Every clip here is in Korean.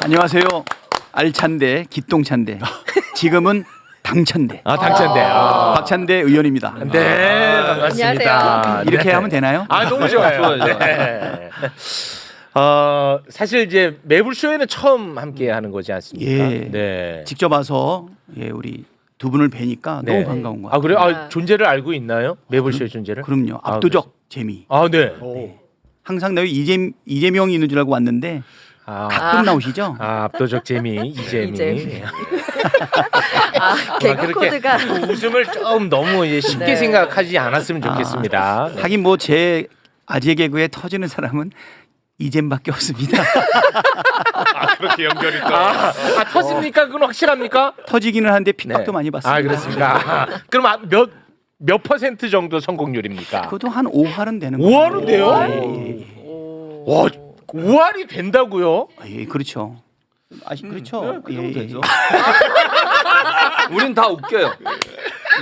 안녕하세요. 알찬대 기똥찬대. 지금은 당찬대. 당찬대. 박찬대 의원입니다. 네, 반갑습니다. 안녕하세요. 이렇게 네. 하면 되나요? 너무 좋아요. 네. 사실 이제 매불쇼에는 처음 함께 하는 거지 않습니까? 예. 네. 직접 와서 우리 두 분을 뵈니까 네. 너무 반가운 것 같아요. 그래요? 존재를 알고 있나요? 매불쇼의 존재를? 그럼요. 압도적 재미. 네. 항상 나 이재명이 있는 줄 알고 왔는데 가끔 나오시죠? 압도적 재미 이재미. 개그 그렇게 코드가 웃음을 좀 너무 이제 쉽게 네. 생각하지 않았으면 좋겠습니다. 네. 하긴 뭐 제 아재 개그에 터지는 사람은 이잼밖에 없습니다. 그렇게 연결이 또. 터집니까? 그건 확실합니까? 터지기는 하는데 핍박도 많이 받습니다. 그렇습니까? 그럼 몇 퍼센트 정도 성공률입니까? 그것도 한 5할은 되는 5할은 돼요? 와, 5할이 된다고요? 그렇죠. 그렇죠. 되죠. 우린 다 웃겨요.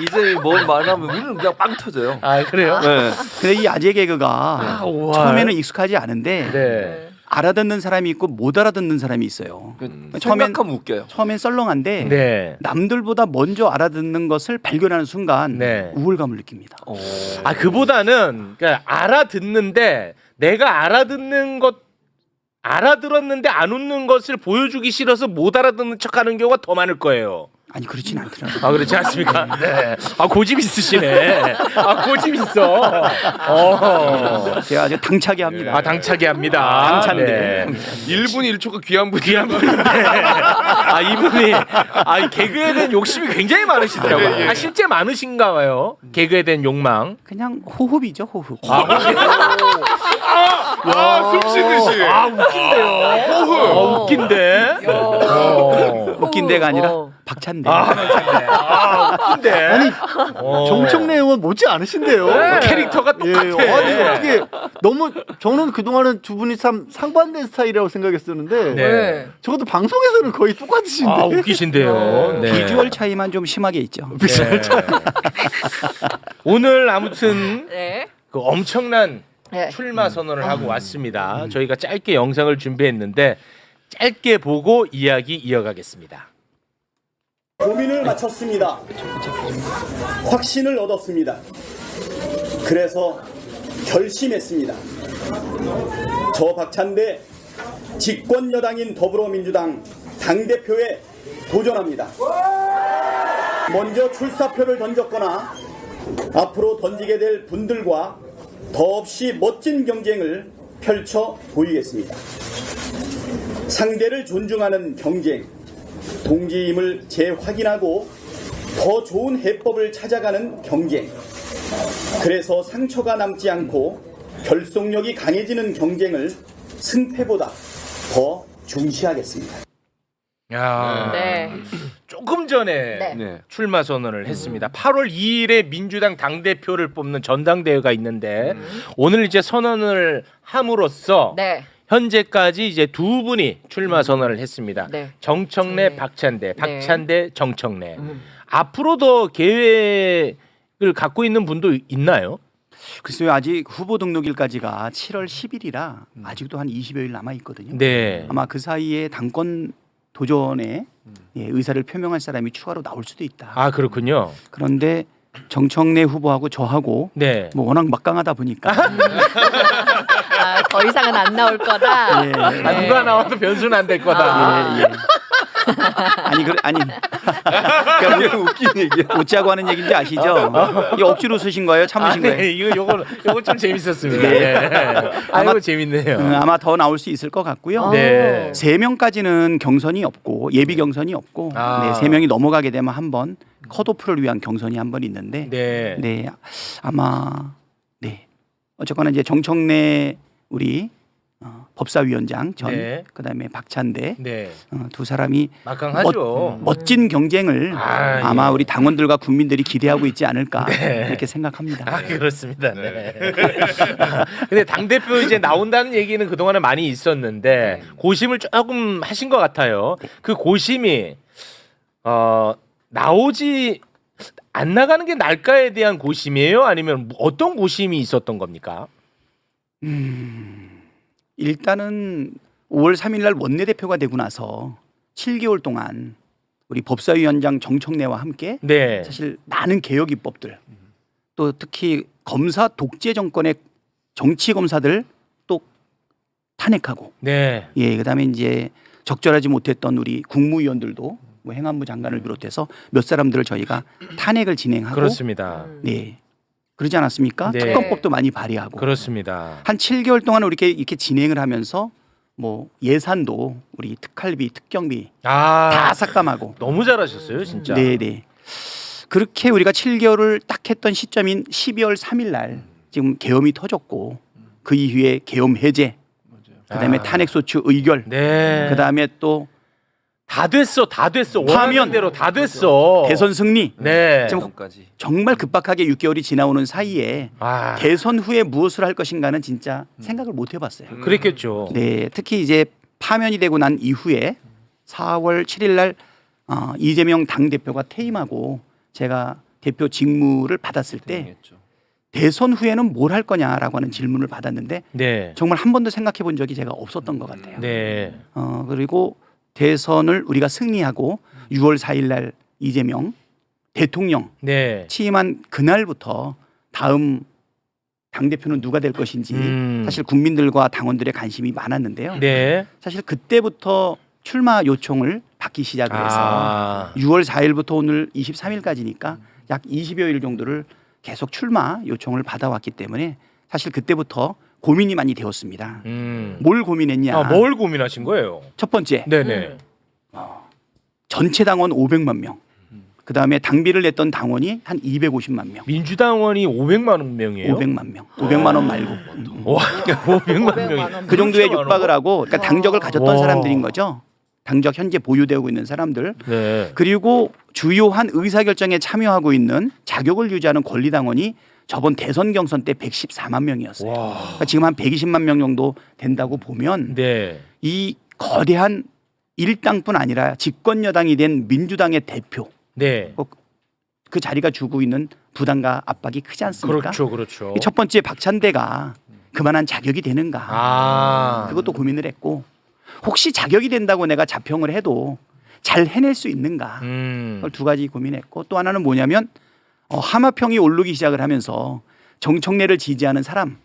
이제 뭘 말하면 우리는 그냥 빵 터져요. 그래요? 네. 근데 이 아재 개그가 5할. 처음에는 익숙하지 않은데 네. 알아듣는 사람이 있고 못 알아듣는 사람이 있어요. 생각하면 웃겨요. 처음엔 썰렁한데 네. 남들보다 먼저 알아듣는 것을 발견하는 순간 네. 우월감을 느낍니다. 그보다는 그러니까 알아듣는데 내가 알아들었는데 안 웃는 것을 보여주기 싫어서 못 알아듣는 척하는 경우가 더 많을 거예요. 아니 그렇진 않더라고요. 그렇지 않습니까? 네. 고집 있으시네. 고집 있어. 제가 아주 당차게 합니다. 당차게 합니다. 당찬데. 네. 1분 1초가 귀한 분이. 귀한 분인데. 이분이 개그에 대한 욕심이 굉장히 많으시더라고요. 예. 실제 많으신가 봐요. 개그에 대한 욕망. 그냥 호흡이죠, 호흡. 숨 쉬듯이. 웃긴데요. 호흡. 웃긴데. 웃긴 데가 아니라 박찬대. 웃긴데. 아니 정청래 의원 못지 않으신데요. 캐릭터가 똑같아. 아니 어떻게 너무 저는 그동안은 두 분이 참 상반된 스타일이라고 생각했었는데 네. 적어도 방송에서는 거의 똑같으신데. 웃기신데요. 네. 비주얼 차이만 좀 심하게 있죠. 네. 오늘 아무튼 네. 그 엄청난 네. 출마 선언을 하고 왔습니다. 저희가 짧게 영상을 준비했는데 짧게 보고 이야기 이어가겠습니다. 고민을 마쳤습니다. 확신을 얻었습니다. 그래서 결심했습니다. 저 박찬대 집권 여당인 더불어민주당 당대표에 도전합니다. 먼저 출사표를 던졌거나 앞으로 던지게 될 분들과 더없이 멋진 경쟁을 펼쳐 보이겠습니다. 상대를 존중하는 경쟁, 동지임을 재확인하고 더 좋은 해법을 찾아가는 경쟁. 그래서 상처가 남지 않고 결속력이 강해지는 경쟁을 승패보다 더 중시하겠습니다. 네. 조금 전에 네. 출마 선언을 했습니다. 8월 2일에 민주당 당대표를 뽑는 전당대회가 있는데 오늘 이제 선언을 함으로써 네. 현재까지 이제 두 분이 출마 선언을 했습니다. 네. 정청래, 네. 박찬대, 박찬대, 정청래. 앞으로도 계획을 갖고 있는 분도 있나요? 글쎄요, 아직 후보 등록일까지가 7월 10일이라 아직도 한 20여일 남아 있거든요. 네. 아마 그 사이에 당권 도전에 의사를 표명할 사람이 추가로 나올 수도 있다. 그렇군요. 그런데 정청래 후보하고 저하고 네. 뭐 워낙 막강하다 보니까 더 이상은 안 나올 거다. 예. 누가 나와도 변수는 안 될 거다. 예. 아니 그러니까 웃긴 얘기야. 웃자고 하는 얘기인지 아시죠? 이거 억지로 쓰신 거예요? 참으신 거예요? 네, 요거 좀 재밌었습니다. 네. 네. 아이고 재밌네요. 아마 더 나올 수 있을 것 같고요. 네. 3명까지는 경선이 없고 예비 경선이 없고 아. 3명이 넘어가게 되면 한 번 컷오프를 위한 경선이 한 번 있는데 네. 아마 어쨌거나 이제 정청래 우리 법사위원장 전 네. 그다음에 박찬대 네. 두 사람이 막강하죠. 멋진 경쟁을 아마 예. 우리 당원들과 국민들이 기대하고 있지 않을까 네. 이렇게 생각합니다. 그렇습니다. 네. 근데 당 대표 이제 나온다는 얘기는 그 동안에 많이 있었는데 고심을 조금 하신 것 같아요. 그 고심이 나오지 안 나가는 게 날까에 대한 고심이에요? 아니면 어떤 고심이 있었던 겁니까? 일단은 5월 3일 날 원내대표가 되고 나서 7개월 동안 우리 법사위원장 정청래와 함께 네. 사실 많은 개혁 입법들 또 특히 검사 독재 정권의 정치 검사들 또 탄핵하고 네. 예 그다음에 이제 적절하지 못했던 우리 국무위원들도 뭐 행안부 장관을 비롯해서 몇 사람들을 저희가 탄핵을 진행하고 그렇습니다. 네 그러지 않았습니까? 네. 특검법도 많이 발의하고 그렇습니다. 한 7개월 동안 이렇게 진행을 하면서 뭐 예산도 우리 특활비, 특경비 아, 다 삭감하고 너무 잘하셨어요, 진짜. 네네 그렇게 우리가 7개월을 딱 했던 시점인 12월 3일 날 지금 계엄이 터졌고 그 이후에 계엄 해제 그다음에 아. 탄핵소추 의결 네. 그다음에 또 다 됐어. 파면. 원하는 대로 다 됐어. 대선 승리 네. 지금 까지 정말 급박하게 6개월이 지나오는 사이에 아, 대선 후에 무엇을 할 것인가는 진짜 생각을 못 해봤어요. 그랬겠죠. 네, 특히 이제 파면이 되고 난 이후에 4월 7일 날 이재명 당 대표가 퇴임하고 제가 대표 직무를 받았을 때 대선 후에는 뭘 할 거냐라고 하는 질문을 받았는데 네. 정말 한 번도 생각해 본 적이 제가 없었던 것 같아요. 네. 그리고 대선을 우리가 승리하고 6월 4일 날 이재명 대통령 네. 취임한 그날부터 다음 당대표는 누가 될 것인지 사실 국민들과 당원들의 관심이 많았는데요. 네. 사실 그때부터 출마 요청을 받기 시작을 해서 아. 6월 4일부터 오늘 23일까지니까 약 20여일 정도를 계속 출마 요청을 받아왔기 때문에 사실 그때부터 고민이 많이 되었습니다. 뭘 고민했냐? 아, 뭘 고민하신 거예요? 첫 번째 네네. 전체 당원 500만 명. 그 다음에 당비를 냈던 당원이 한 250만 명. 민주당원이 500만 명이에요? 500만 명. 500만 원 말고. 와, 500만 명. 그 정도에 그렇게 육박을 하고 그러니까 당적을 가졌던 와. 사람들인 거죠. 당적 현재 보유되고 있는 사람들. 네. 그리고 주요한 의사결정에 참여하고 있는 자격을 유지하는 권리당원이 저번 대선 경선 때 114만 명이었어요. 와. 그러니까 지금 한 120만 명 정도 된다고 보면 네. 이 거대한 일당뿐 아니라 집권 여당이 된 민주당의 대표 네. 그 자리가 주고 있는 부담과 압박이 크지 않습니까? 그렇죠. 그렇죠. 첫 번째 박찬대가 그만한 자격이 되는가? 아. 그것도 고민을 했고 혹시 자격이 된다고 내가 자평을 해도 잘 해낼 수 있는가? 그걸 두 가지 고민했고 또 하나는 뭐냐면 하마평이 오르기 시작을 하면서 정청래를 지지하는 사람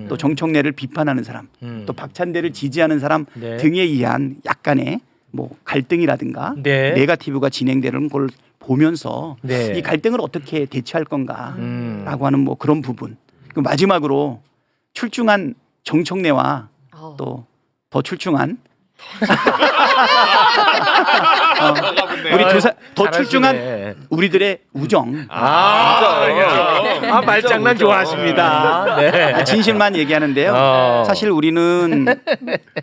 또 정청래를 비판하는 사람 또 박찬대를 지지하는 사람 네. 등에 의한 약간의 뭐 갈등이라든가 네. 네거티브가 진행되는 걸 보면서 네. 이 갈등을 어떻게 대처할 건가라고 하는 뭐 그런 부분. 그리고 마지막으로 출중한 정청래와 또 더 출중한 우리 더 출중한 우리들의 우정. 말장난 좋아하십니다. 네. 진실만 얘기하는데요. 사실 우리는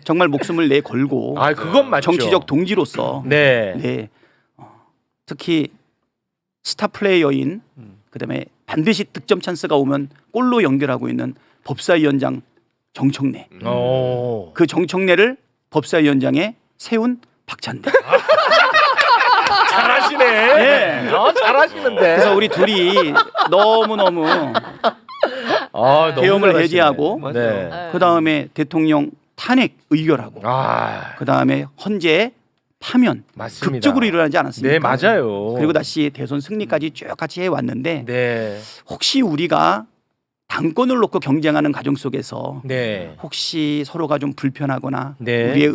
정말 목숨을 내 걸고 아, 그건 맞죠. 정치적 동지로서 네. 네. 특히 스타 플레이어인 그다음에 반드시 득점 찬스가 오면 골로 연결하고 있는 법사위원장 정청래. 그 정청래를 법사위원장에 세운 박찬대. 잘하시네. 네. 잘하시는데. 그래서 우리 둘이 너무너무 너무 계엄을 잘하시네. 해제하고 네. 그다음에 대통령 탄핵 의결하고 아, 그다음에 헌재 파면 맞습니다. 극적으로 일어나지 않았습니까? 네, 맞아요. 그리고 다시 대선 승리까지 쭉 같이 해왔는데 네. 혹시 우리가 당권을 놓고 경쟁하는 과정 속에서 네. 혹시 서로가 좀 불편하거나 네. 우리의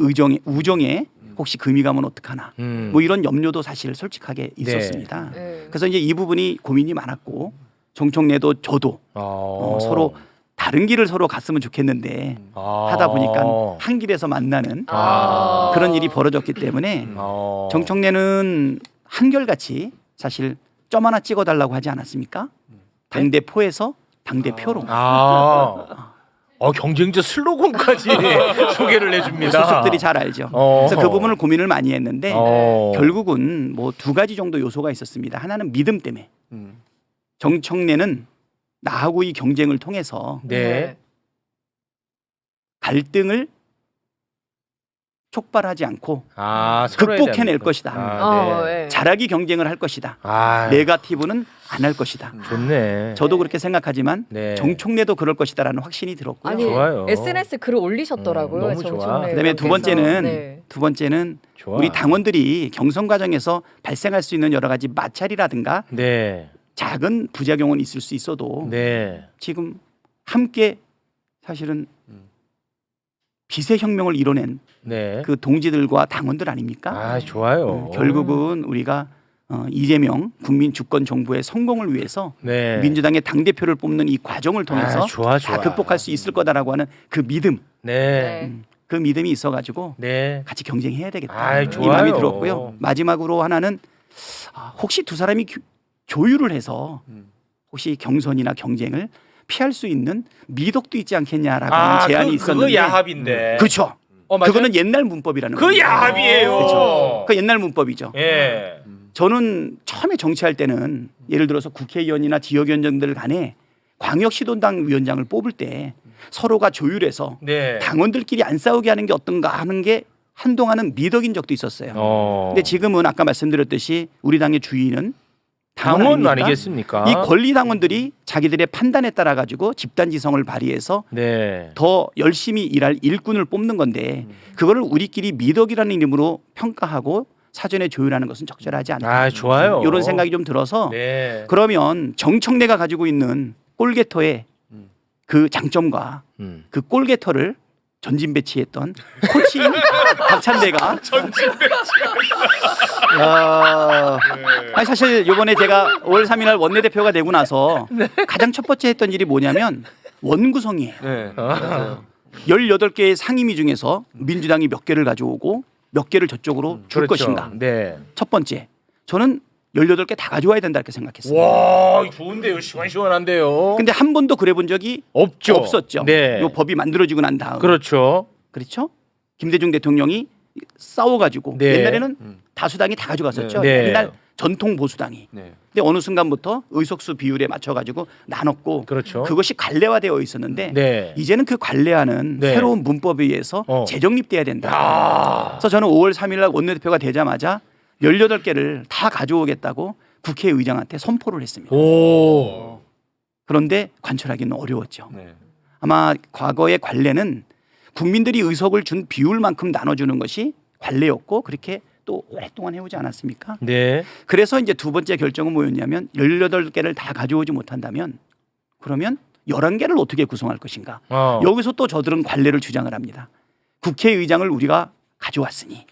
우정에 혹시 금이 가면 어떡하나 뭐 이런 염려도 사실 솔직하게 있었습니다. 그래서 이제 이 부분이 고민이 많았고 정청래도 저도 서로 다른 길을 서로 갔으면 좋겠는데 하다 보니까 한 길에서 만나는 그런 일이 벌어졌기 때문에 정청래는 한결같이 사실 점 하나 찍어달라고 하지 않았습니까? 당대표에서 당대표로 경쟁자 슬로건까지 소개를 해줍니다. 소속들이 잘 알죠. 그래서 그 부분을 고민을 많이 했는데 결국은 뭐 두 가지 정도 요소가 있었습니다. 하나는 믿음 때문에 정청래는 나하고 이 경쟁을 통해서 네. 갈등을 촉발하지 않고 서로에 극복해낼 대한 것이다. 네. 잘하기 경쟁을 할 것이다. 네거티브는 안 할 것이다. 좋네. 저도 그렇게 생각하지만 네. 정청래도 그럴 것이다라는 확신이 들었고요. 아니 좋아요. SNS 글을 올리셨더라고요. 너무 좋아. 정청래 그다음에 두 번째는 네. 좋아. 우리 당원들이 경선 과정에서 발생할 수 있는 여러 가지 마찰이라든가 네. 작은 부작용은 있을 수 있어도 네. 지금 함께 사실은 비세 혁명을 이뤄낸 네. 그 동지들과 당원들 아닙니까? 좋아요. 결국은 우리가 이재명 국민 주권 정부의 성공을 위해서 네. 민주당의 당 대표를 뽑는 이 과정을 통해서 좋아. 다 극복할 수 있을 거다라고 하는 그 믿음, 네. 그 믿음이 있어가지고 네. 같이 경쟁해야 되겠다 이 좋아요. 마음이 들었고요. 마지막으로 하나는 혹시 두 사람이 조율을 해서 혹시 경선이나 경쟁을 피할 수 있는 미덕도 있지 않겠냐라고 하는 제안이 있었는데 그거 야합인데. 그렇죠. 맞아요? 그거는 옛날 문법이라는 그 거예요. 야합이에요. 그렇죠. 그 옛날 문법이죠. 예. 저는 처음에 정치할 때는 예를 들어서 국회의원이나 지역위원장들 간에 광역시도당 위원장을 뽑을 때 서로가 조율해서 네. 당원들끼리 안 싸우게 하는 게 어떤가 하는 게 한동안은 미덕인 적도 있었어요. 근데 지금은 아까 말씀드렸듯이 우리 당의 주인은 당원 아닙니까? 아니겠습니까? 이 권리 당원들이 자기들의 판단에 따라 가지고 집단지성을 발휘해서 네. 더 열심히 일할 일꾼을 뽑는 건데 그거를 우리끼리 미덕이라는 이름으로 평가하고 사전에 조율하는 것은 적절하지 않다. 좋아요. 이런 생각이 좀 들어서 네. 그러면 정청래가 가지고 있는 골게터의 그 장점과 그 골게터를 전진 배치했던 코치인 박찬대가 아니 사실 이번에 제가 5월 3일 날 원내대표가 되고 나서 가장 첫 번째 했던 일이 뭐냐면 원구성이에요. 네. 맞아요. 18개의 상임위 중에서 민주당이 몇 개를 가져오고 몇 개를 저쪽으로 줄 그렇죠. 것인가. 네. 첫 번째. 저는 18개 다 가져와야 된다 이렇게 생각했어요. 와, 좋은데요. 시원시원한데요. 근데 한 번도 그래 본 적이 없죠. 없었죠. 네. 이 법이 만들어지고 난 다음. 그렇죠. 그렇죠? 김대중 대통령이 싸워가지고 네. 옛날에는 다수당이 다 가져갔었죠. 네. 옛날 전통 보수당이. 네. 근데 어느 순간부터 의석수 비율에 맞춰가지고 나눴고 그렇죠. 그것이 관례화되어 있었는데 네. 이제는 그 관례화는 네. 새로운 문법에 의해서 재정립돼야 된다. 아. 그래서 저는 5월 3일 날 원내대표가 되자마자 18개를 다 가져오겠다고 국회의장한테 선포를 했습니다. 오. 그런데 관철하기는 어려웠죠. 네. 아마 과거의 관례는 국민들이 의석을 준 비율만큼 나눠주는 것이 관례였고 그렇게 또 오랫동안 해오지 않았습니까? 네. 그래서 이제 두 번째 결정은 뭐였냐면 18개를 다 가져오지 못한다면 그러면 11개를 어떻게 구성할 것인가? 여기서 또 저들은 관례를 주장을 합니다. 국회의장을 우리가 가져왔으니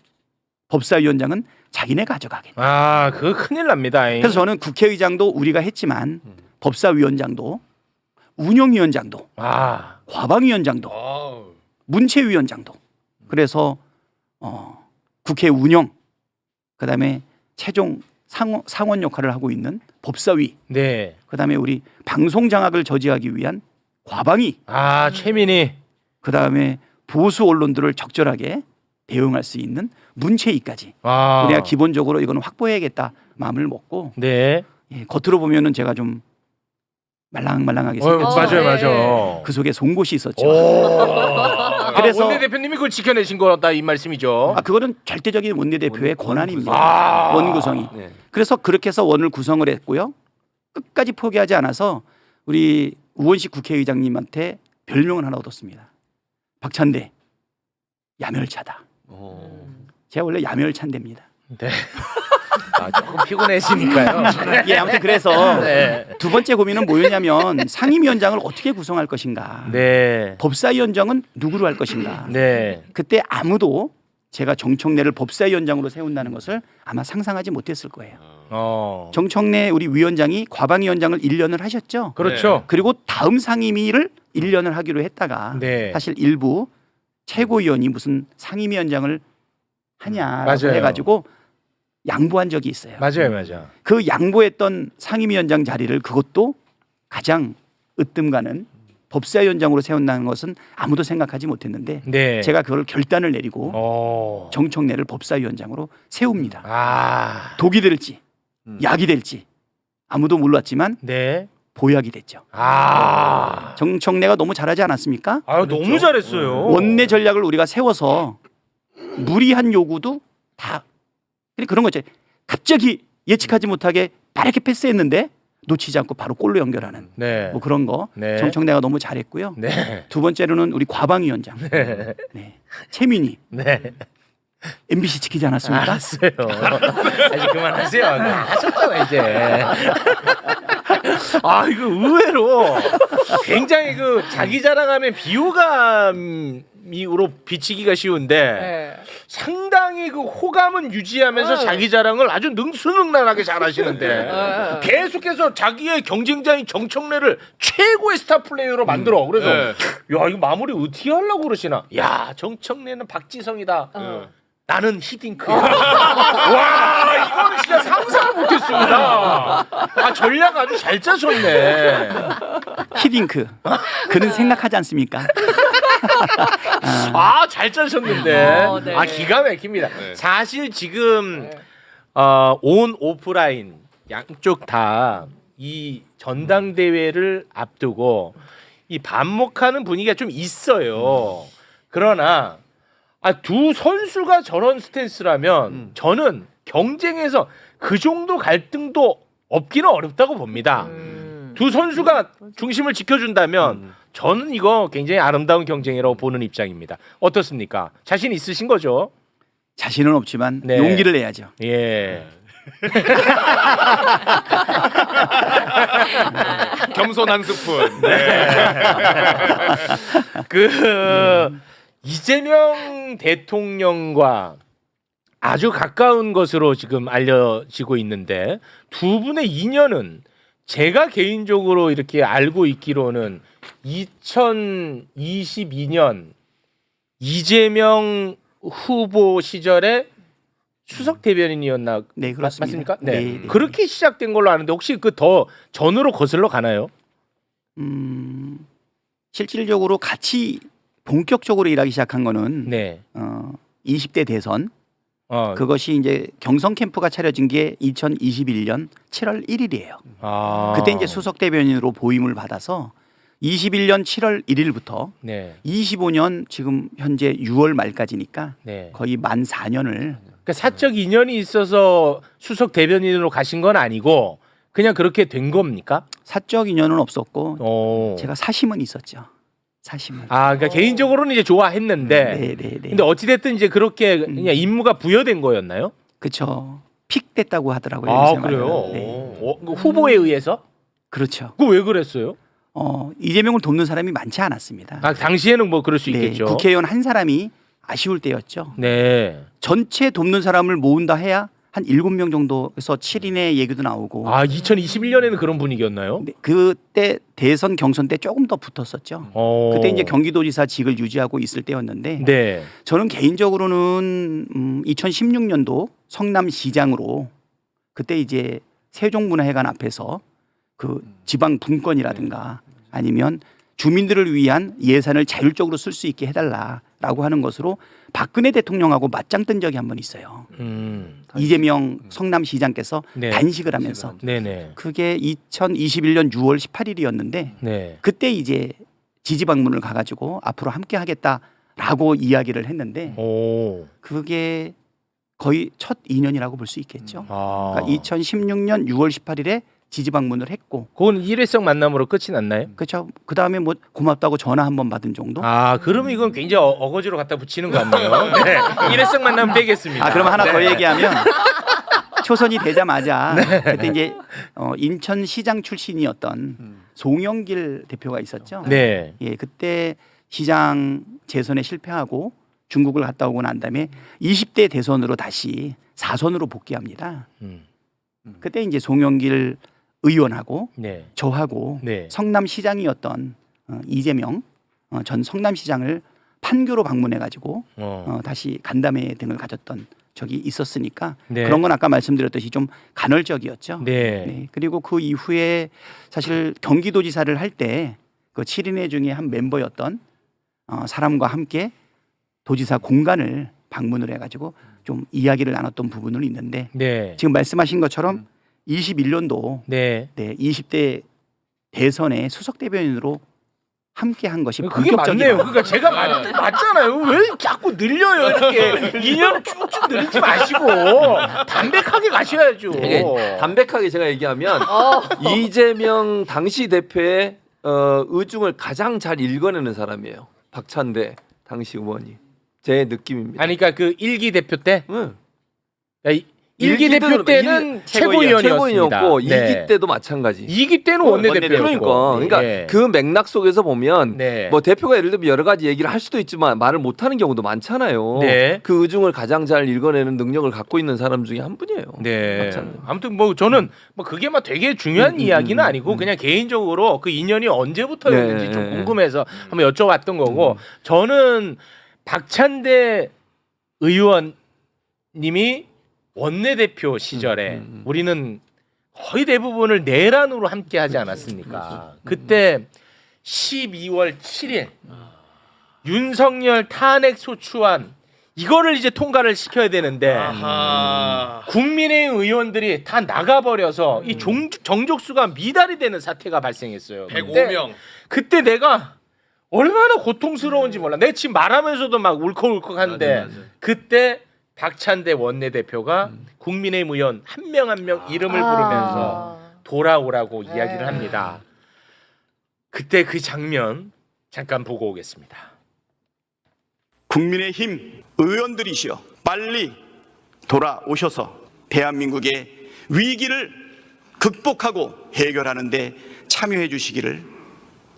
법사위원장은 자기네 가져가겠다. 그거 큰일 납니다. 그래서 저는 국회의장도 우리가 했지만 법사위원장도 운영위원장도 과방위원장도 문체위원장도 그래서 국회 운영 그다음에 최종 상원 역할을 하고 있는 법사위 네. 그다음에 우리 방송 장악을 저지하기 위한 과방위 최민희 그다음에 보수 언론들을 적절하게 대응할 수 있는 문체위까지 우리가 기본적으로 이거는 확보해야겠다 마음을 먹고 네. 겉으로 보면은 제가 좀 말랑말랑하게 생겼지만 맞아요. 그 속에 송곳이 있었죠. 그래서 원내대표님이 그걸 지켜내신 거다 이 말씀이죠. 그거는 절대적인 원내대표의 권한입니다. 원구성이. 네. 그래서 그렇게 해서 원을 구성을 했고요. 끝까지 포기하지 않아서 우리 우원식 국회의장님한테 별명을 하나 얻었습니다. 박찬대 야멸차다. 제가 원래 야멸찬대입니다. 네. 조금 피곤해지니까요. 예, 아무튼 그래서 네. 두 번째 고민은 뭐였냐면 상임위원장을 어떻게 구성할 것인가. 네. 법사위원장은 누구로 할 것인가. 네. 그때 아무도 제가 정청래를 법사위원장으로 세운다는 것을 아마 상상하지 못했을 거예요. 정청래 우리 위원장이 과방위원장을 1년을 하셨죠. 그렇죠. 그리고 다음 상임위를 1년을 하기로 했다가 사실 일부 최고위원이 무슨 상임위원장을 하냐라고 해가지고 양보한 적이 있어요. 맞아요. 그 양보했던 상임위원장 자리를 그것도 가장 으뜸가는 법사위원장으로 세운다는 것은 아무도 생각하지 못했는데 제가 그걸 결단을 내리고 정청래를 법사위원장으로 세웁니다. 독이 될지 약이 될지 아무도 몰랐지만 보약이 됐죠. 정청래가 너무 잘하지 않았습니까? 너무 잘했어요. 원내 전략을 우리가 세워서 무리한 요구도 다 그런 거죠. 갑자기 예측하지 못하게 빠르게 패스했는데 놓치지 않고 바로 골로 연결하는 네. 뭐 그런 거 네. 정청래가 너무 잘했고요. 네. 두 번째로는 우리 과방위원장 네. 최민희 네. MBC 지키지 않았습니까? 알았어요. 아직 그만하세요. 하셨잖아 이제. 아 이거 의외로 굉장히 그 자기 자랑하면 비호감으로 비치기가 쉬운데 네. 상당히 그 호감은 유지하면서 자기 자랑을 아주 능수능란하게 잘하시는데 계속해서 자기의 경쟁자인 정청래를 최고의 스타 플레이어로 만들어. 그래서 네. 야 이거 마무리 어떻게 하려고 그러시나? 야 정청래는 박지성이다. 나는 히딩크야. 와 이거는 진짜 상상을 못했습니다. 아 전략 아주 잘 짜셨네. 히딩크 그는 생각하지 않습니까? 아 잘 짜셨는데. 네. 아 기가 막힙니다. 네. 사실 지금 온 오프라인 양쪽 다 이 전당대회를 앞두고 이 반목하는 분위기가 좀 있어요. 그러나 두 선수가 저런 스탠스라면 저는 경쟁에서 그 정도 갈등도 없기는 어렵다고 봅니다. 두 선수가 중심을 지켜준다면 저는 이거 굉장히 아름다운 경쟁이라고 보는 입장입니다. 어떻습니까? 자신 있으신 거죠? 자신은 없지만 네. 용기를 내야죠. 예. 겸손한 스푼. 그 이재명 대통령과 아주 가까운 것으로 지금 알려지고 있는데 두 분의 인연은 제가 개인적으로 이렇게 알고 있기로는 2022년 이재명 후보 시절에 수석 대변인이었나? 네, 그렇습니다. 맞습니까? 네. 네, 네. 그렇게 시작된 걸로 아는데 혹시 그 더 전으로 거슬러 가나요? 실질적으로 같이 본격적으로 일하기 시작한 거는 네. 20대 대선 그것이 이제 경선 캠프가 차려진 게 2021년 7월 1일이에요. 그때 이제 수석 대변인으로 보임을 받아서 21년 7월 1일부터 네. 25년 지금 현재 6월 말까지니까 네. 거의 만 4년을 그러니까 사적 인연이 있어서 수석 대변인으로 가신 건 아니고 그냥 그렇게 된 겁니까? 사적 인연은 없었고 오. 제가 사심은 있었죠. 사심은. 그러니까 개인적으로는 이제 좋아했는데 네. 근데 어찌 됐든 이제 그렇게 그냥 임무가 부여된 거였나요? 그렇죠. 픽됐다고 하더라고요. 아 요새 말로는. 그래요? 네. 그 후보에 의해서? 그렇죠. 그거 왜 그랬어요? 이재명을 돕는 사람이 많지 않았습니다. 당시에는 뭐 그럴 수 네, 있겠죠. 국회의원 한 사람이 아쉬울 때였죠. 네. 전체 돕는 사람을 모은다 해야 한 7명 정도에서 7인의 얘기도 나오고 2021년에는 그런 분위기였나요? 네, 그때 대선 경선 때 조금 더 붙었었죠. 그때 이제 경기도지사직을 유지하고 있을 때였는데 네. 저는 개인적으로는 2016년도 성남시장으로 그때 이제 세종문화회관 앞에서 그 지방 분권이라든가 아니면 주민들을 위한 예산을 자율적으로 쓸 수 있게 해달라라고 하는 것으로 박근혜 대통령하고 맞짱 뜬 적이 한 번 있어요. 이재명 성남시장께서 네. 단식을 하면서 네네. 그게 2021년 6월 18일이었는데 네. 그때 이제 지지 방문을 가가지고 앞으로 함께 하겠다라고 이야기를 했는데 오. 그게 거의 첫 인연이라고 볼 수 있겠죠. 그러니까 2016년 6월 18일에 지지 방문을 했고 그건 일회성 만남으로 끝이 났나요? 그렇죠. 그 다음에 뭐 고맙다고 전화 한 번 받은 정도. 그러면 이건 굉장히 어거지로 갖다 붙이는 것 같네요. 네. 일회성 만남 빼겠습니다. 그럼 하나 더 네. 얘기하면 초선이 되자마자 그때 이제 인천시장 출신이었던 송영길 대표가 있었죠. 네. 예, 그때 시장 재선에 실패하고 중국을 갔다 오고 난 다음에 20대 대선으로 다시 4선으로 복귀합니다. 그때 이제 송영길 의원하고 네. 저하고 네. 성남시장이었던 이재명 전 성남시장을 판교로 방문해가지고 다시 간담회 등을 가졌던 적이 있었으니까 네. 그런 건 아까 말씀드렸듯이 좀 간헐적이었죠. 네. 네. 그리고 그 이후에 사실 경기도지사를 할 때 그 7인회 중에 한 멤버였던 사람과 함께 도지사 공간을 방문을 해가지고 좀 이야기를 나눴던 부분은 있는데 네. 지금 말씀하신 것처럼 21년도 네. 네, 20대 대선에 수석 대변인으로 함께 한 것이 그게 본격적이다. 맞네요. 그러니까 제가 맞잖아요. 왜 자꾸 늘려요 이렇게 2년 쭉쭉 늘리지 마시고 담백하게 가셔야죠. 이게 담백하게 제가 얘기하면 이재명 당시 대표의 의중을 가장 잘 읽어내는 사람이에요. 박찬대 당시 의원이. 제 느낌입니다. 아니 그러니까 그 일기 대표 때 응. 일기 대표 때는 최고위원이었습니다. 최고위원이었고 네. 2기 때도 마찬가지. 2기 때는 원내대표였고. 그러니까 그 맥락 속에서 보면 네. 뭐 대표가 예를 들면 여러 가지 얘기를 할 수도 있지만 말을 못하는 경우도 많잖아요. 네. 그 의중을 가장 잘 읽어내는 능력을 갖고 있는 사람 중에 한 분이에요. 네. 박찬대. 아무튼 뭐 저는 뭐 그게 막 되게 중요한 이야기는 아니고 그냥 개인적으로 그 인연이 언제부터였는지 네. 좀 궁금해서 한번 여쭤봤던 거고 저는 박찬대 의원님이 원내대표 시절에 우리는 거의 대부분을 내란으로 함께 하지 않았습니까? 그때 12월 7일 윤석열 탄핵 소추안 이거를 이제 통과를 시켜야 되는데 국민의힘 의원들이 다 나가버려서 이 정족수가 미달이 되는 사태가 발생했어요. 105명. 그때 내가 얼마나 고통스러운지 몰라. 내가 지금 말하면서도 막 울컥울컥한데 그때 박찬대 원내대표가 국민의힘 의원 한 명 한 명 이름을 부르면서 돌아오라고 이야기를 합니다. 그때 그 장면 잠깐 보고 오겠습니다. 국민의힘 의원들이시여 빨리 돌아오셔서 대한민국의 위기를 극복하고 해결하는 데 참여해 주시기를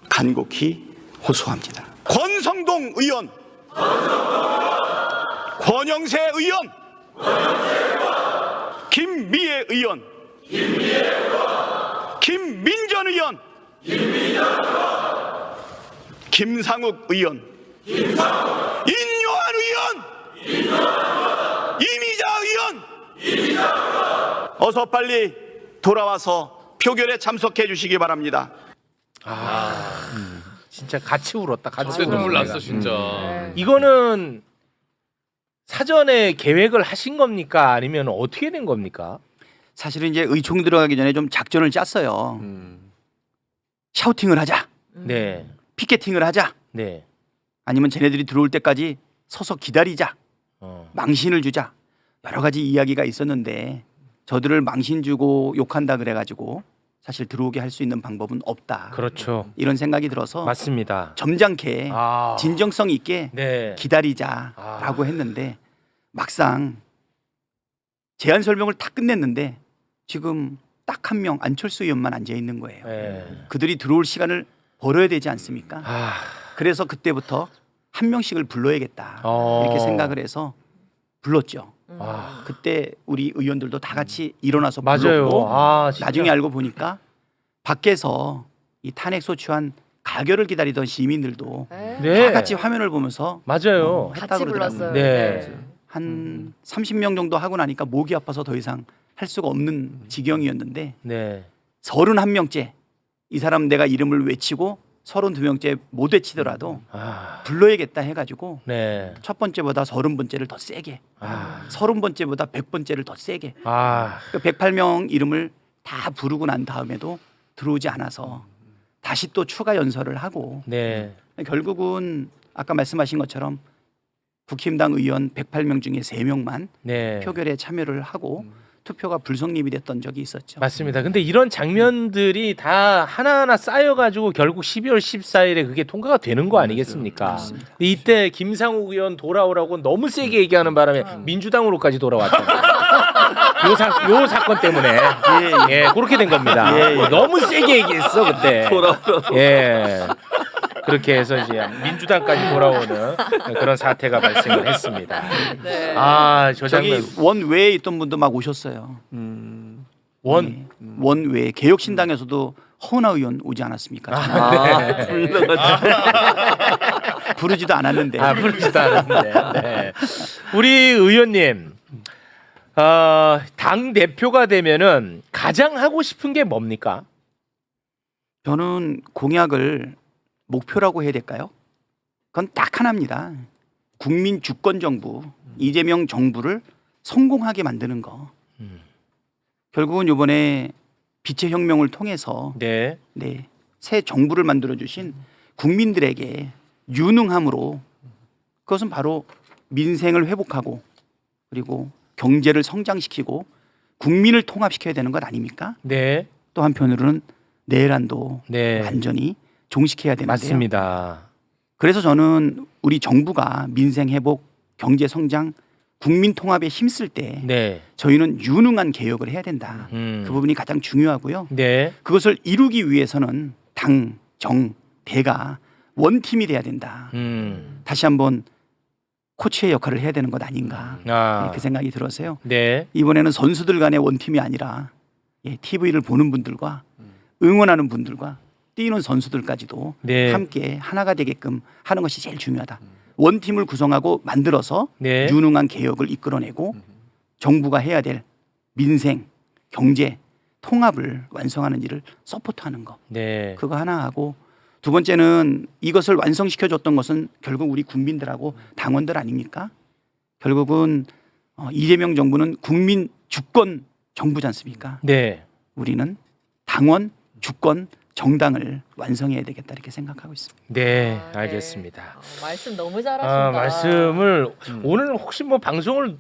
간곡히 호소합니다. 권성동 의원, 권영세 의원, 김미애 의원, 김민전 의원, 김상욱 의원, 인요한 의원, 이미자 의원, 어서 빨리 돌아와서 표결에 참석해 주시기 바랍니다. 진짜 같이 울었다. 같이 진짜 눈물 울었다, 났어 내가. 진짜. 이거는 사전에 계획을 하신 겁니까? 아니면 어떻게 된 겁니까? 사실은 이제 의총 들어가기 전에 좀 작전을 짰어요. 샤우팅을 하자, 네, 피켓팅을 하자, 네. 아니면 쟤네들이 들어올 때까지 서서 기다리자, 망신을 주자, 여러 가지 이야기가 있었는데 저들을 망신 주고 욕한다 그래가지고 사실 들어오게 할 수 있는 방법은 없다. 그렇죠. 이런 생각이 들어서 맞습니다. 점잖게 진정성 있게 네. 기다리자라고 했는데 막상 제안 설명을 다 끝냈는데 지금 딱 한 명 안철수 의원만 앉아 있는 거예요. 네. 그들이 들어올 시간을 벌어야 되지 않습니까? 그래서 그때부터 한 명씩을 불러야겠다 이렇게 생각을 해서 불렀죠. 그때 우리 의원들도 다 같이 일어나서 불렀고 진짜. 나중에 알고 보니까 밖에서 이 탄핵 소추안 가결을 기다리던 시민들도 네. 다 같이 화면을 보면서 맞아요. 했다 같이 그러더라고요. 불렀어요. 네. 한 30명 정도 하고 나니까 목이 아파서 더 이상 할 수가 없는 지경이었는데 네. 31명째 이 사람 내가 이름을 외치고 32명째 못 외치더라도 아, 불러야겠다 해가지고 네. 첫 번째보다 30번째를 더 세게 30번째보다 100번째를 더 세게 아, 108명 이름을 다 부르고 난 다음에도 들어오지 않아서 다시 또 추가 연설을 하고 네. 결국은 아까 말씀하신 것처럼 국힘당 의원 108명 중에 3명만 네. 표결에 참여를 하고 투표가 불성립이 됐던 적이 있었죠. 맞습니다. 근데 이런 장면들이 다 하나하나 쌓여가지고 결국 12월 14일에 그게 통과가 되는 거 아니겠습니까? 맞습니다. 이때 김상욱 의원 돌아오라고 너무 세게 얘기하는 바람에 민주당으로까지 돌아왔잖아요. 요 사건 때문에 예, 그렇게 된 겁니다. 너무 세게 얘기했어 그때. 돌아오라고. 예. 그렇게 해서 이제 민주당까지 돌아오는 그런 사태가 발생을 했습니다. 네. 아, 저 장면 저기 원외에 있던 분도 막 오셨어요. 원. 원외 개혁신당에서도 허은하 의원 오지 않았습니까? 부르지도 않았는데. 아, 부르지도 않았는데. 네. 우리 의원님, 당 대표가 되면은 가장 하고 싶은 게 뭡니까? 저는 공약을 목표라고 해야 될까요? 그건 딱 하나입니다. 국민 주권 정부, 이재명 정부를 성공하게 만드는 거. 결국은 이번에 빛의 혁명을 통해서 네. 새 정부를 만들어 주신 국민들에게 유능함으로 그것은 바로 민생을 회복하고 그리고 경제를 성장시키고 국민을 통합시켜야 되는 것 아닙니까? 네. 또 한편으로는 내란도 네. 완전히 종식해야 되는데요. 맞습니다. 그래서 저는 우리 정부가 민생 회복, 경제 성장, 국민 통합에 힘쓸 때 네. 저희는 유능한 개혁을 해야 된다. 그 부분이 가장 중요하고요. 네. 그것을 이루기 위해서는 당, 정, 대가 원팀이 돼야 된다. 다시 한번 코치의 역할을 해야 되는 것 아닌가. 아. 그 생각이 들어서요. 네. 이번에는 선수들 간의 원팀이 아니라 TV를 보는 분들과 응원하는 분들과 뛰는 선수들까지도 네. 함께 하나가 되게끔 하는 것이 제일 중요하다. 원팀을 구성하고 만들어서 네. 유능한 개혁을 이끌어내고 정부가 해야 될 민생, 경제, 통합을 완성하는 일을 서포트하는 거. 네. 그거 하나 하고 두 번째는 이것을 완성시켜줬던 것은 결국 우리 국민들하고 당원들 아닙니까? 결국은 이재명 정부는 국민 주권 정부지 않습니까? 네. 우리는 당원, 주권, 정당을 완성해야 되겠다 이렇게 생각하고 있습니다. 네. 아, 네. 알겠습니다. 말씀 너무 잘하신다. 말씀을 오늘 혹시 뭐 방송을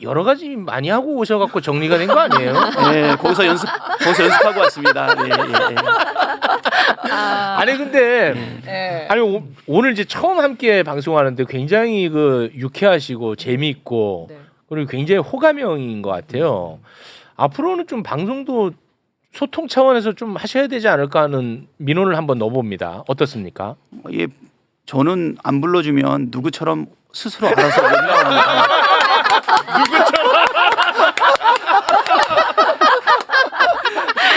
여러 가지 많이 하고 오셔갖고 정리가 된 거 아니에요? 네, 거기서 연습하고 왔습니다. 네, 예. 아니 근데 네. 아니 오늘 이제 처음 함께 방송하는데 굉장히 그 유쾌하시고 재미있고 네. 그리고 굉장히 호감형인 것 같아요. 앞으로는 좀 방송도 소통 차원에서 좀 하셔야 되지 않을까 하는 민원을 한번 넣어봅니다. 어떻습니까? 예, 저는 안 불러주면 누구처럼 스스로 알아서 올라옵니다.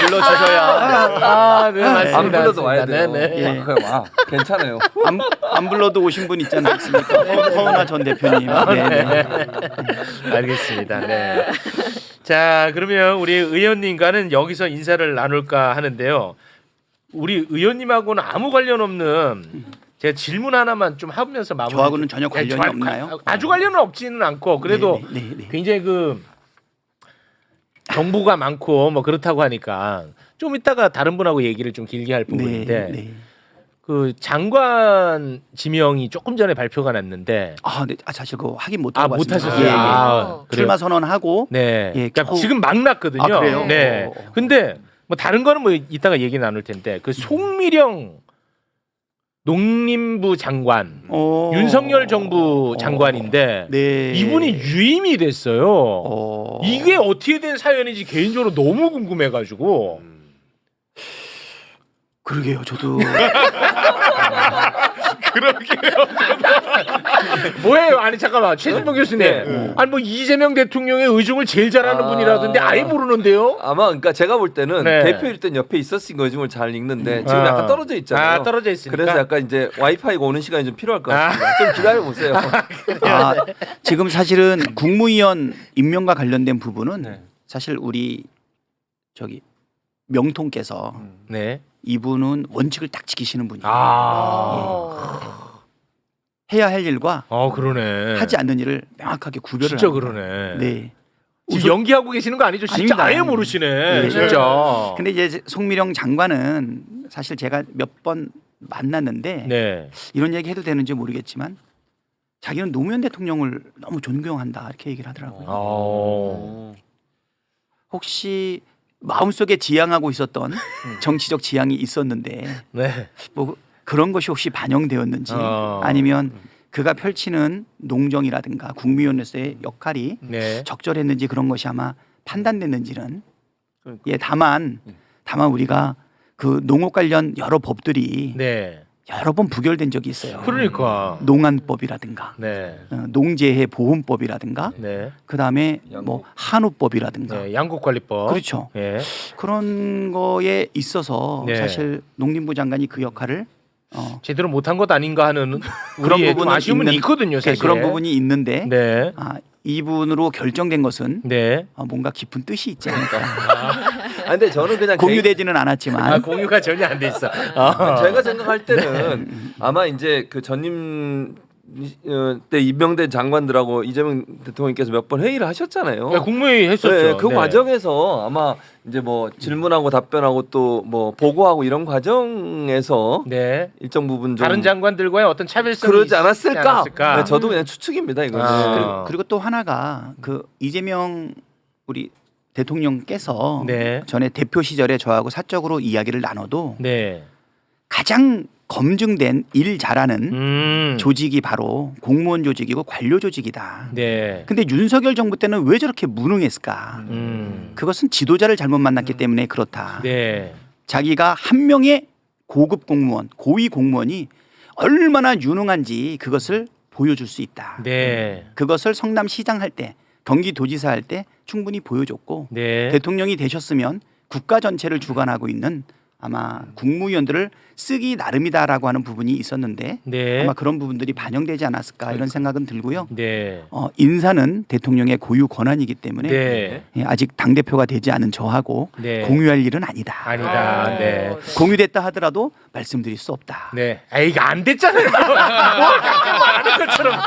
불러주셔야. 네, 맞습니다. 안 불러도 와야 돼요. 네, 네. 예. 그냥 와. 괜찮아요. 안 불러도 오신 분 있지 않습니까? 허은하 전 대표님. 네, 네. 알겠습니다. 네. 자, 그러면 우리 의원님과는 여기서 인사를 나눌까 하는데요. 우리 의원님하고는 아무 관련 없는 제가 질문 하나만 좀 하면서 마무리. 저하고는 전혀 관련이 없나요? 아주 관련은 없지는 않고 그래도 네, 네, 네. 굉장히 그 정보가 많고 뭐 그렇다고 하니까 좀 이따가 다른 분하고 얘기를 좀 길게 할 부분인데 네, 네. 그 장관 지명이 조금 전에 발표가 났는데 네. 사실 그거 확인 못 하고 못 왔습니다. 하셨어요. 예, 예. 그래요? 출마 선언하고 네. 예, 그러니까 지금 막 났거든요. 아, 그래요? 네. 근데 뭐 다른 거는 뭐 이따가 얘기 나눌 텐데 그 송미령 농림부 장관 윤석열 정부 장관인데 네. 이분이 유임이 됐어요. 이게 어떻게 된 사연인지 개인적으로 너무 궁금해가지고. 그러게요. 저도 뭐예요? 아니 잠깐만 최진봉 교수님. 아니 뭐 이재명 대통령의 의중을 제일 잘하는 분이라던데 아예 모르는데요? 아마 그러니까 제가 볼 때는 네. 대표일 땐 옆에 있었으니까 요즘을 잘 읽는데 지금 약간 떨어져 있잖아요. 떨어져 있으니까. 그래서 약간 이제 와이파이가 오는 시간이 좀 필요할 것 같습니다. 좀 기다려 보세요. 지금 사실은 국무위원 임명과 관련된 부분은 사실 우리 명통께서 네. 이분은 원칙을 딱 지키시는 분이에요. 해야 할 일과 그러네. 하지 않는 일을 명확하게 구별을 진짜 합니다. 그러네. 네. 지금 연기하고 계시는 거 아니죠? 진짜 아닙니다. 아예 모르시네. 네. 진짜. 근데 이제 송미령 장관은 사실 제가 몇 번 만났는데 네. 이런 얘기 해도 되는지 모르겠지만 자기는 노무현 대통령을 너무 존경한다 이렇게 얘기를 하더라고요. 혹시 마음속에 지향하고 있었던 정치적 지향이 있었는데 네. 뭐 그런 것이 혹시 반영되었는지 아니면 그가 펼치는 농정이라든가 국무위원으로서의 역할이 네. 적절했는지 그런 것이 아마 판단됐는지는 다만 우리가 그 농업 관련 여러 법들이 네. 여러 번 부결된 적이 있어요. 그러니까. 농안법이라든가 네. 농재해 보험법이라든가 네. 그다음에 뭐 한우법이라든가 네. 양국관리법. 그렇죠. 예. 그런 거에 있어서 네. 사실 농림부 장관이 그 역할을 제대로 못한 것 아닌가 하는 그런 우리의 좀 부분은 아쉬움은 있거든요, 사실. 그런 부분이 있는데 네. 이분으로 결정된 것은 네. 뭔가 깊은 뜻이 있지 않을까. 근데 저는 그냥 공유되지는 않았지만 공유가 전혀 안 돼 있어. 제가 생각할 때는 아마 이제 그 전임 때 임명된 장관들하고 이재명 대통령께서 몇 번 회의를 하셨잖아요. 네, 국무회의 했었죠. 네, 그 네. 과정에서 아마 이제 뭐 질문하고 답변하고 또 뭐 보고하고 이런 과정에서 네. 일정 부분 좀 다른 장관들과의 어떤 차별성이 그러지 있지 않았을까? 않았을까? 네, 저도 그냥 추측입니다 이거는. 아. 그리고 또 하나가 그 이재명 우리 대통령께서 네. 전에 대표 시절에 저하고 사적으로 이야기를 나눠도 네. 가장 검증된 일 잘하는 조직이 바로 공무원 조직이고 관료 조직이다. 네. 근데 윤석열 정부 때는 왜 저렇게 무능했을까? 그것은 지도자를 잘못 만났기 때문에 그렇다. 네. 자기가 한 명의 고급 공무원, 고위 공무원이 얼마나 유능한지 그것을 보여줄 수 있다. 네. 그것을 성남시장 할 때, 경기도지사 할 때 충분히 보여줬고 네. 대통령이 되셨으면 국가 전체를 주관하고 있는 아마 국무위원들을 쓰기 나름이다라고 하는 부분이 있었는데 네. 아마 그런 부분들이 반영되지 않았을까 이런 생각은 들고요. 네. 인사는 대통령의 고유 권한이기 때문에 네. 예, 아직 당 대표가 되지 않은 저하고 네. 공유할 일은 아니다. 아니다. 네. 공유됐다 하더라도 말씀드릴 수 없다. 네. 아 이거 안 됐잖아요. 뭘 가끔 말하는 것처럼.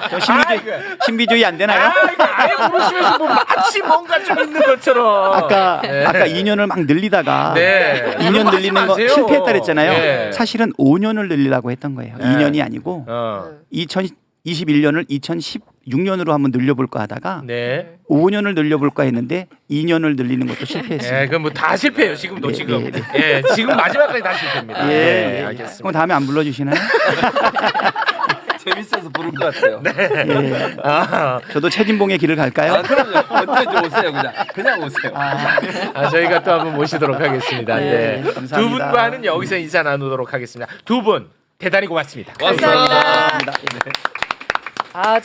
신비주의 안 되나요? 이거 아예 모르시면서 뭐 마치 뭔가 좀 있는 것처럼. 아까 2년을 막 늘리다가 네. 2년 늘리는 거 마세요. 실패했다 그랬잖아요. 네. 사실은 5년을 늘리라고 했던 거예요. 네. 2년이 아니고 2021년을 2016년으로 한번 늘려볼까 하다가 네. 5년을 늘려볼까 했는데 2년을 늘리는 것도 실패했습니다. 예, 그럼 뭐 다 실패예요. 지금도 네, 지금. 네, 예, 지금 마지막까지 다 실패입니다. 예, 네, 예. 알겠습니다. 그럼 다음에 안 불러주시나요? 재밌어서 부를 것 같아요. 예. 아, 저도 최진봉의 길을 갈까요? 아, 그럼요. 언제든지 오세요 그냥 오세요. 저희가 또 한번 모시도록 하겠습니다. 네, 네. 감사합니다. 두 분과는 여기서 인사 나누도록 하겠습니다. 두 분 대단히 고맙습니다. 감사합니다. 아,